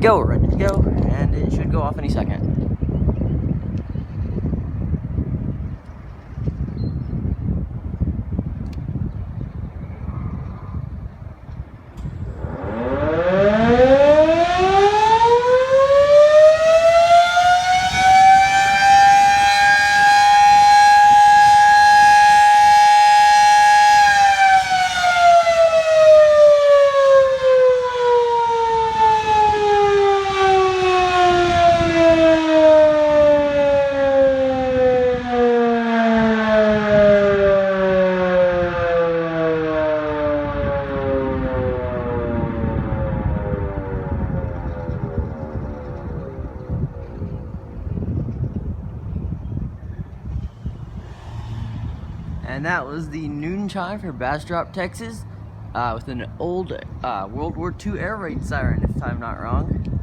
go, we're ready to go, and it should go off any second. And that was the noon chime for Bastrop, Texas, with an old World War II air raid siren, if I'm not wrong.